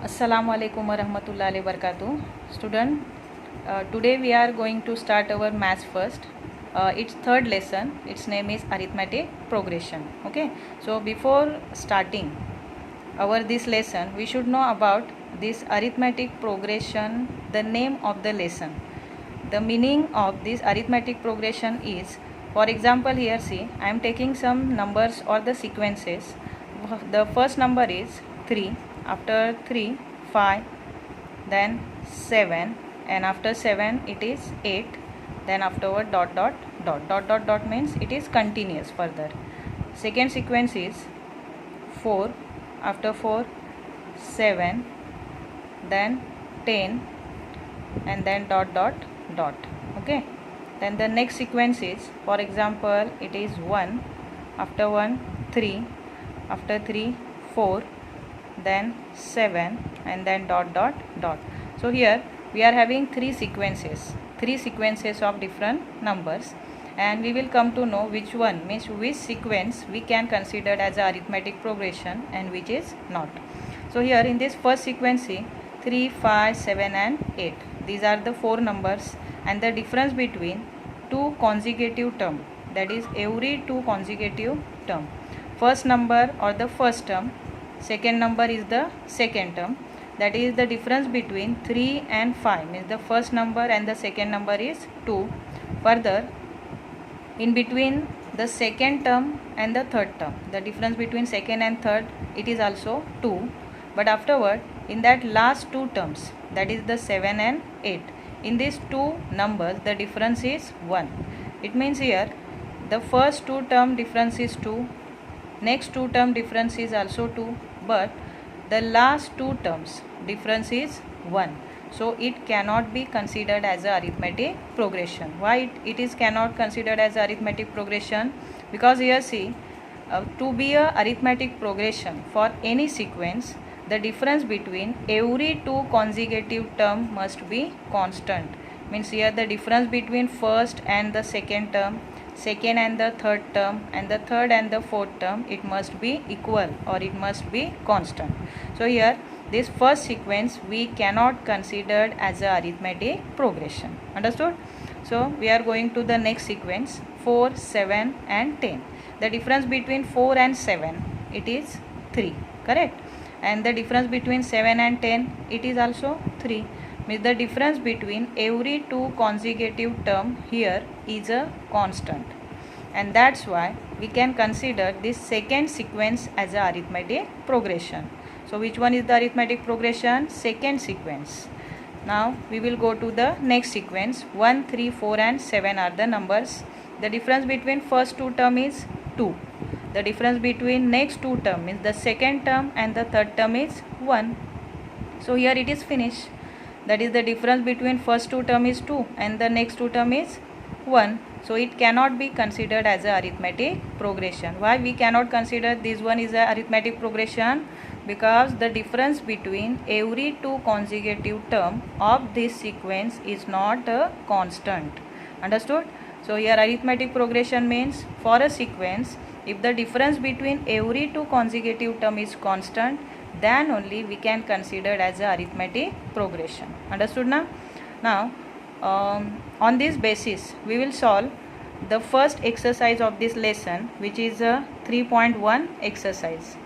Assalamu alaikum warahmatullahi wabarakatuh. Student, today we are going to start our maths first. It's third lesson. Its name is arithmetic progression. Okay. So before starting our this lesson, we should know about this arithmetic progression, the name of the lesson. The meaning of this arithmetic progression is, for example, here see, I am taking some numbers or the sequences. The first number is 3, after 3 5, then 7, and after 7 it is 8, then afterward dot means it is continuous further. Second sequence is 4, after 4 7, then 10, and then dot. Okay, then the next sequence is, for example, it is 1, after 1 3, after 3 4, then 7, and then dot. So here we are having three sequences of different numbers, and we will come to know which one means which sequence we can consider as a arithmetic progression and which is not. So here in this first sequence, 3 5 7 and 8, these are the four numbers, and the difference between two consecutive term, that is every two consecutive term, first number or the first term, second number is the second term, that is the difference between 3 and 5 means the first number and the second number is 2. Further, in between the second term and the third term, the difference between second and third, it is also 2. But afterward, in that last two terms, that is the 7 and 8, in these two numbers the difference is 1. It means here the first two term difference is 2, next two term difference is also 2, but the last two terms difference is 1. So it cannot be considered as a arithmetic progression. Why it is cannot considered as arithmetic progression? Because here see, to be a arithmetic progression for any sequence, the difference between every two consecutive term must be constant. Means here the difference between first and the second term, second and the third term, and the third and the fourth term, it must be equal or it must be constant. So here this first sequence we cannot consider as a arithmetic progression. Understood? So we are going to the next sequence, 4 7 and 10. The difference between 4 and 7, it is 3, correct? And the difference between 7 and 10, it is also 3. Means the difference between every two consecutive term here is a constant, and that's why we can consider this second sequence as a arithmetic progression. So which one is the arithmetic progression? Second sequence. Now we will go to the next sequence. 1 3 4 and 7 are the numbers. The difference between first two term is 2. The difference between next two term means the second term and the third term is 1. So here it is finished. That is the difference between first two term is 2 and the next two term is 1. So it cannot be considered as a arithmetic progression. Why we cannot consider this one is a arithmetic progression? Because the difference between every two consecutive term of this sequence is not a constant. Understood? So here arithmetic progression means for a sequence, if the difference between every two consecutive term is constant, then only we can consider as a arithmetic progression. Understood now? Now on this basis we will solve the first exercise of this lesson, which is a 3.1 exercise.